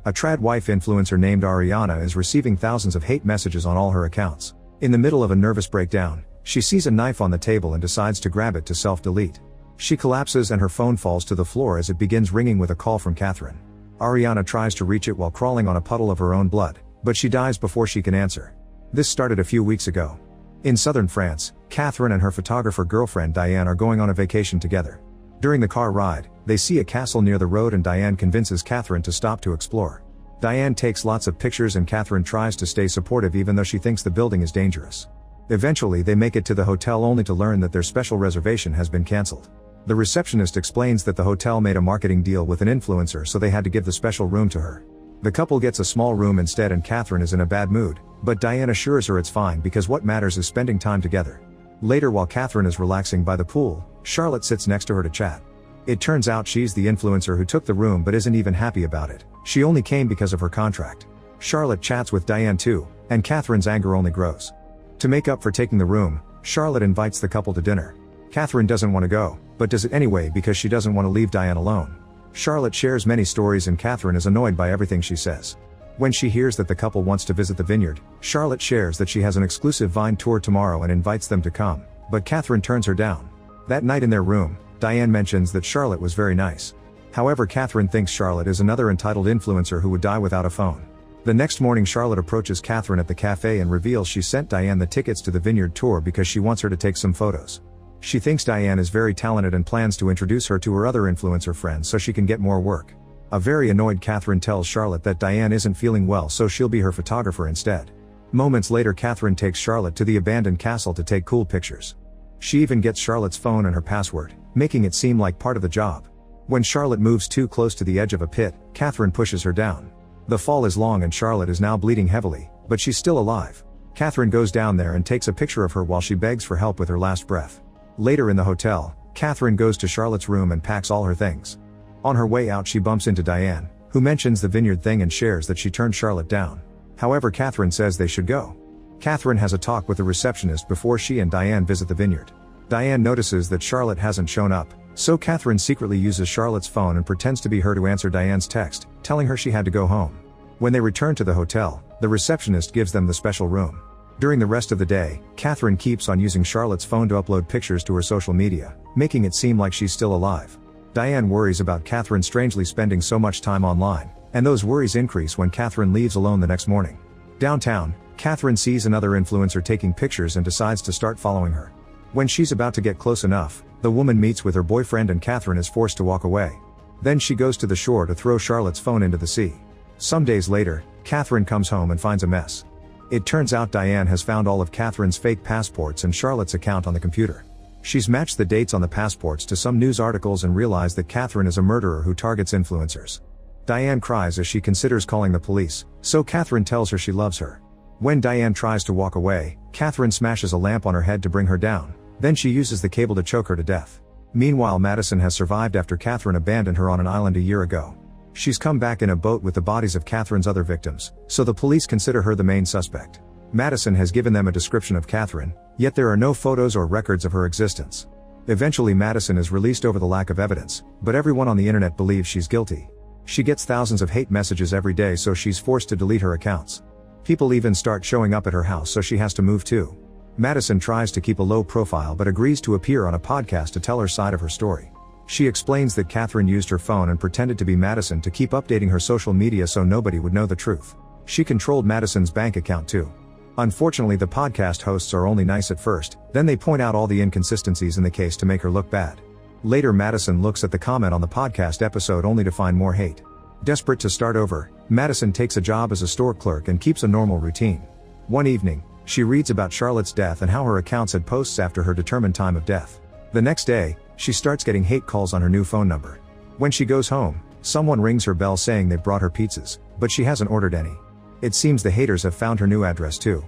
A trad wife influencer named Ariana is receiving thousands of hate messages on all her accounts. In the middle of a nervous breakdown, she sees a knife on the table and decides to grab it to self-delete. She collapses and her phone falls to the floor as it begins ringing with a call from Catherine. Ariana tries to reach it while crawling on a puddle of her own blood, but she dies before she can answer. This started a few weeks ago. In southern France, Catherine and her photographer girlfriend Diane are going on a vacation together. During the car ride, they see a castle near the road and Diane convinces Catherine to stop to explore. Diane takes lots of pictures and Catherine tries to stay supportive even though she thinks the building is dangerous. Eventually they make it to the hotel only to learn that their special reservation has been cancelled. The receptionist explains that the hotel made a marketing deal with an influencer so they had to give the special room to her. The couple gets a small room instead and Catherine is in a bad mood, but Diane assures her it's fine because what matters is spending time together. Later while Catherine is relaxing by the pool, Charlotte sits next to her to chat. It turns out she's the influencer who took the room but isn't even happy about it. She only came because of her contract. Charlotte chats with Diane too, and Catherine's anger only grows. To make up for taking the room, Charlotte invites the couple to dinner. Catherine doesn't want to go, but does it anyway because she doesn't want to leave Diane alone. Charlotte shares many stories and Catherine is annoyed by everything she says. When she hears that the couple wants to visit the vineyard, Charlotte shares that she has an exclusive vine tour tomorrow and invites them to come, but Catherine turns her down. That night in their room, Diane mentions that Charlotte was very nice. However, Catherine thinks Charlotte is another entitled influencer who would die without a phone. The next morning Charlotte approaches Catherine at the cafe and reveals she sent Diane the tickets to the vineyard tour because she wants her to take some photos. She thinks Diane is very talented and plans to introduce her to her other influencer friends so she can get more work. A very annoyed Catherine tells Charlotte that Diane isn't feeling well so she'll be her photographer instead. Moments later Catherine takes Charlotte to the abandoned castle to take cool pictures. She even gets Charlotte's phone and her password, making it seem like part of the job. When Charlotte moves too close to the edge of a pit, Catherine pushes her down. The fall is long and Charlotte is now bleeding heavily, but she's still alive. Catherine goes down there and takes a picture of her while she begs for help with her last breath. Later in the hotel, Catherine goes to Charlotte's room and packs all her things. On her way out she bumps into Diane, who mentions the vineyard thing and shares that she turned Charlotte down. However, Catherine says they should go. Catherine has a talk with the receptionist before she and Diane visit the vineyard. Diane notices that Charlotte hasn't shown up, so Catherine secretly uses Charlotte's phone and pretends to be her to answer Diane's text, telling her she had to go home. When they return to the hotel, the receptionist gives them the special room. During the rest of the day, Catherine keeps on using Charlotte's phone to upload pictures to her social media, making it seem like she's still alive. Diane worries about Catherine strangely spending so much time online, and those worries increase when Catherine leaves alone the next morning. Downtown, Catherine sees another influencer taking pictures and decides to start following her. When she's about to get close enough, the woman meets with her boyfriend and Catherine is forced to walk away. Then she goes to the shore to throw Charlotte's phone into the sea. Some days later, Catherine comes home and finds a mess. It turns out Diane has found all of Catherine's fake passports and Charlotte's account on the computer. She's matched the dates on the passports to some news articles and realized that Catherine is a murderer who targets influencers. Diane cries as she considers calling the police, so Catherine tells her she loves her. When Diane tries to walk away, Catherine smashes a lamp on her head to bring her down, then she uses the cable to choke her to death. Meanwhile, Madison has survived after Catherine abandoned her on an island a year ago. She's come back in a boat with the bodies of Catherine's other victims, so the police consider her the main suspect. Madison has given them a description of Catherine, yet there are no photos or records of her existence. Eventually Madison is released over the lack of evidence, but everyone on the internet believes she's guilty. She gets thousands of hate messages every day so she's forced to delete her accounts. People even start showing up at her house so she has to move too. Madison tries to keep a low profile but agrees to appear on a podcast to tell her side of her story. She explains that Catherine used her phone and pretended to be Madison to keep updating her social media so nobody would know the truth. She controlled Madison's bank account too. Unfortunately, the podcast hosts are only nice at first, then they point out all the inconsistencies in the case to make her look bad. Later Madison looks at the comment on the podcast episode only to find more hate. Desperate to start over, Madison takes a job as a store clerk and keeps a normal routine. One evening, she reads about Charlotte's death and how her accounts had posts after her determined time of death. The next day, she starts getting hate calls on her new phone number. When she goes home, someone rings her bell saying they've brought her pizzas, but she hasn't ordered any. It seems the haters have found her new address too.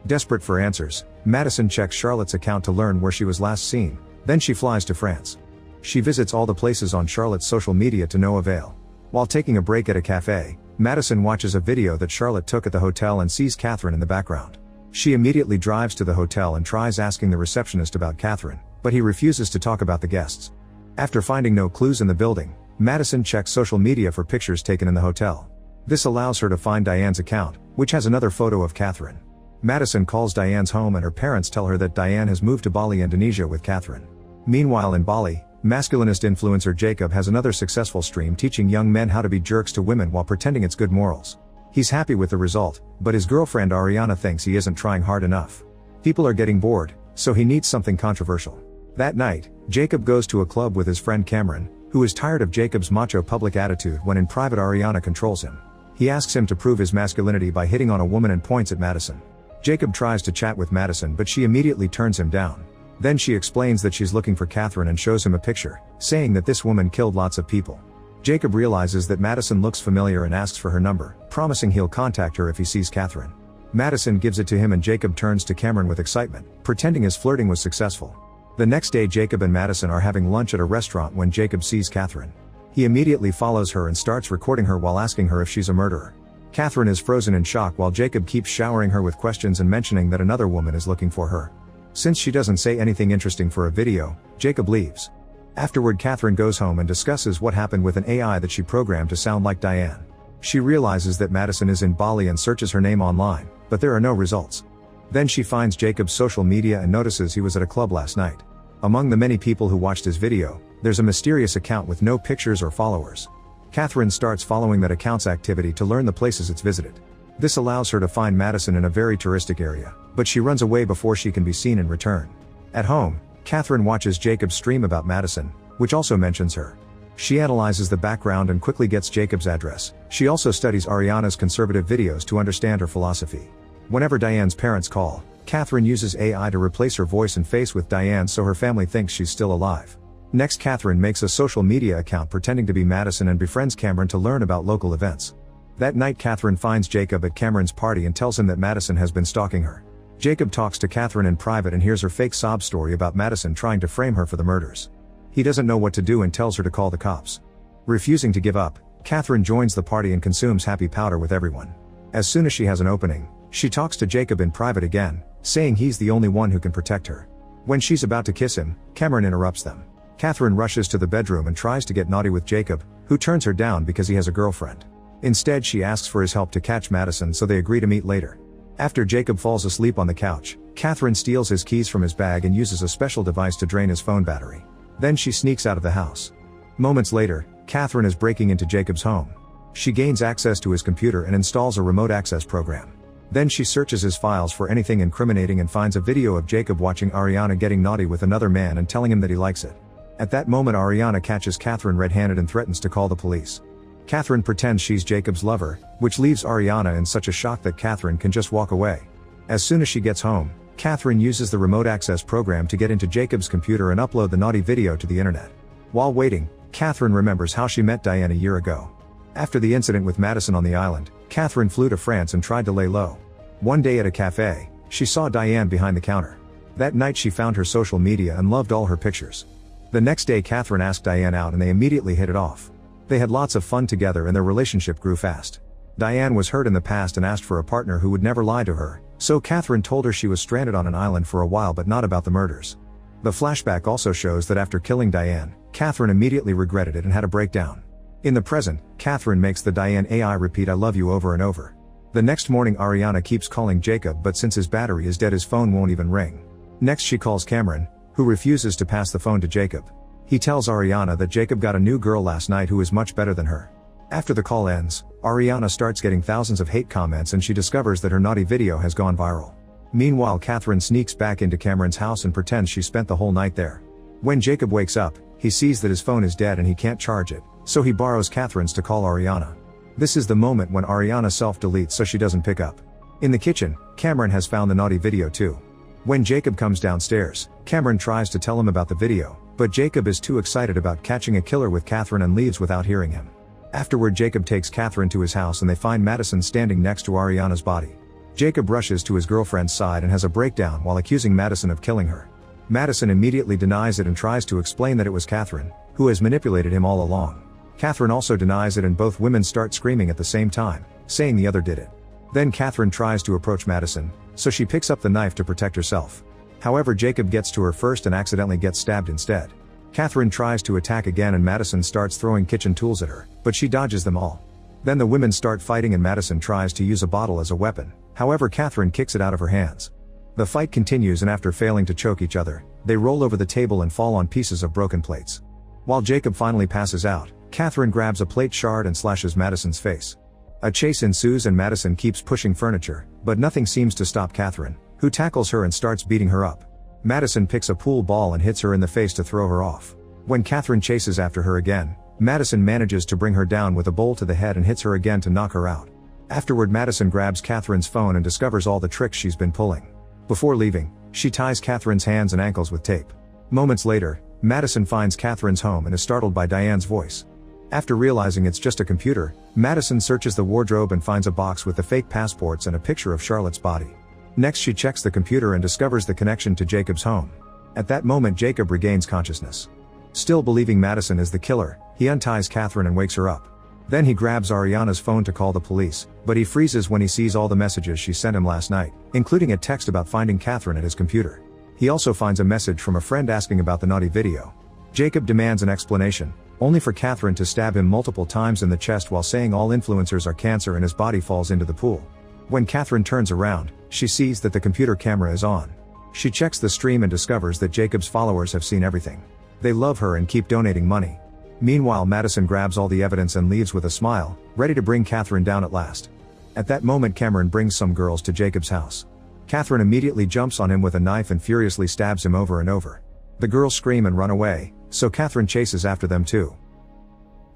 Desperate for answers, Madison checks Charlotte's account to learn where she was last seen, then she flies to France. She visits all the places on Charlotte's social media to no avail. While taking a break at a cafe, Madison watches a video that Charlotte took at the hotel and sees Catherine in the background. She immediately drives to the hotel and tries asking the receptionist about Catherine, but he refuses to talk about the guests. After finding no clues in the building, Madison checks social media for pictures taken in the hotel. This allows her to find Diane's account, which has another photo of Catherine. Madison calls Diane's home and her parents tell her that Diane has moved to Bali, Indonesia with Catherine. Meanwhile in Bali, masculinist influencer Jacob has another successful stream teaching young men how to be jerks to women while pretending it's good morals. He's happy with the result, but his girlfriend Ariana thinks he isn't trying hard enough. People are getting bored, so he needs something controversial. That night, Jacob goes to a club with his friend Cameron, who is tired of Jacob's macho public attitude when in private Ariana controls him. He asks him to prove his masculinity by hitting on a woman and points at Madison. Jacob tries to chat with Madison but she immediately turns him down. Then she explains that she's looking for Catherine and shows him a picture, saying that this woman killed lots of people. Jacob realizes that Madison looks familiar and asks for her number, promising he'll contact her if he sees Catherine. Madison gives it to him and Jacob turns to Cameron with excitement, pretending his flirting was successful. The next day Jacob and Madison are having lunch at a restaurant when Jacob sees Catherine. He immediately follows her and starts recording her while asking her if she's a murderer. Catherine is frozen in shock while Jacob keeps showering her with questions and mentioning that another woman is looking for her. Since she doesn't say anything interesting for a video, Jacob leaves. Afterward Catherine goes home and discusses what happened with an AI that she programmed to sound like Diane. She realizes that Madison is in Bali and searches her name online, but there are no results. Then she finds Jacob's social media and notices he was at a club last night. Among the many people who watched his video, there's a mysterious account with no pictures or followers. Catherine starts following that account's activity to learn the places it's visited. This allows her to find Madison in a very touristic area, but she runs away before she can be seen and return. At home, Catherine watches Jacob's stream about Madison, which also mentions her. She analyzes the background and quickly gets Jacob's address. She also studies Ariana's conservative videos to understand her philosophy. Whenever Diane's parents call, Catherine uses AI to replace her voice and face with Diane so her family thinks she's still alive. Next Catherine makes a social media account pretending to be Madison and befriends Cameron to learn about local events. That night Catherine finds Jacob at Cameron's party and tells him that Madison has been stalking her. Jacob talks to Catherine in private and hears her fake sob story about Madison trying to frame her for the murders. He doesn't know what to do and tells her to call the cops. Refusing to give up, Catherine joins the party and consumes happy powder with everyone. As soon as she has an opening, she talks to Jacob in private again, saying he's the only one who can protect her. When she's about to kiss him, Cameron interrupts them. Catherine rushes to the bedroom and tries to get naughty with Jacob, who turns her down because he has a girlfriend. Instead she asks for his help to catch Madison so they agree to meet later. After Jacob falls asleep on the couch, Catherine steals his keys from his bag and uses a special device to drain his phone battery. Then she sneaks out of the house. Moments later, Catherine is breaking into Jacob's home. She gains access to his computer and installs a remote access program. Then she searches his files for anything incriminating and finds a video of Jacob watching Ariana getting naughty with another man and telling him that he likes it. At that moment Ariana catches Catherine red-handed and threatens to call the police. Catherine pretends she's Jacob's lover, which leaves Ariana in such a shock that Catherine can just walk away. As soon as she gets home, Catherine uses the remote access program to get into Jacob's computer and upload the naughty video to the internet. While waiting, Catherine remembers how she met Diane a year ago. After the incident with Madison on the island, Catherine flew to France and tried to lay low. One day at a cafe, she saw Diane behind the counter. That night she found her social media and loved all her pictures. The next day Catherine asked Diane out and they immediately hit it off. They had lots of fun together and their relationship grew fast. Diane was hurt in the past and asked for a partner who would never lie to her, so Catherine told her she was stranded on an island for a while but not about the murders. The flashback also shows that after killing Diane, Catherine immediately regretted it and had a breakdown. In the present, Catherine makes the Diane AI repeat "I love you" over and over. The next morning Ariana keeps calling Jacob but since his battery is dead his phone won't even ring. Next she calls Cameron, who refuses to pass the phone to Jacob. He tells Ariana that Jacob got a new girl last night who is much better than her. After the call ends, Ariana starts getting thousands of hate comments and she discovers that her naughty video has gone viral. Meanwhile Catherine sneaks back into Cameron's house and pretends she spent the whole night there. When Jacob wakes up, he sees that his phone is dead and he can't charge it, so he borrows Catherine's to call Ariana. This is the moment when Ariana self-deletes so she doesn't pick up. In the kitchen, Cameron has found the naughty video too. When Jacob comes downstairs, Cameron tries to tell him about the video, but Jacob is too excited about catching a killer with Catherine and leaves without hearing him. Afterward Jacob takes Catherine to his house and they find Madison standing next to Ariana's body. Jacob rushes to his girlfriend's side and has a breakdown while accusing Madison of killing her. Madison immediately denies it and tries to explain that it was Catherine, who has manipulated him all along. Catherine also denies it and both women start screaming at the same time, saying the other did it. Then Catherine tries to approach Madison, so she picks up the knife to protect herself. However, Jacob gets to her first and accidentally gets stabbed instead. Catherine tries to attack again and Madison starts throwing kitchen tools at her, but she dodges them all. Then the women start fighting and Madison tries to use a bottle as a weapon, however Catherine kicks it out of her hands. The fight continues and after failing to choke each other, they roll over the table and fall on pieces of broken plates. While Jacob finally passes out, Catherine grabs a plate shard and slashes Madison's face. A chase ensues and Madison keeps pushing furniture, but nothing seems to stop Catherine, who tackles her and starts beating her up. Madison picks a pool ball and hits her in the face to throw her off. When Catherine chases after her again, Madison manages to bring her down with a bowl to the head and hits her again to knock her out. Afterward, Madison grabs Catherine's phone and discovers all the tricks she's been pulling. Before leaving, she ties Catherine's hands and ankles with tape. Moments later, Madison finds Catherine's home and is startled by Diane's voice. After realizing it's just a computer, Madison searches the wardrobe and finds a box with the fake passports and a picture of Charlotte's body. Next she checks the computer and discovers the connection to Jacob's home. At that moment Jacob regains consciousness. Still believing Madison is the killer, he unties Catherine and wakes her up. Then he grabs Ariana's phone to call the police, but he freezes when he sees all the messages she sent him last night, including a text about finding Catherine at his computer. He also finds a message from a friend asking about the naughty video. Jacob demands an explanation, only for Catherine to stab him multiple times in the chest while saying all influencers are cancer and his body falls into the pool. When Catherine turns around, she sees that the computer camera is on. She checks the stream and discovers that Jacob's followers have seen everything. They love her and keep donating money. Meanwhile, Madison grabs all the evidence and leaves with a smile, ready to bring Catherine down at last. At that moment Cameron brings some girls to Jacob's house. Catherine immediately jumps on him with a knife and furiously stabs him over and over. The girls scream and run away, so Catherine chases after them too.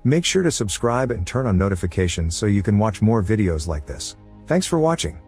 Make sure to subscribe and turn on notifications so you can watch more videos like this. Thanks for watching.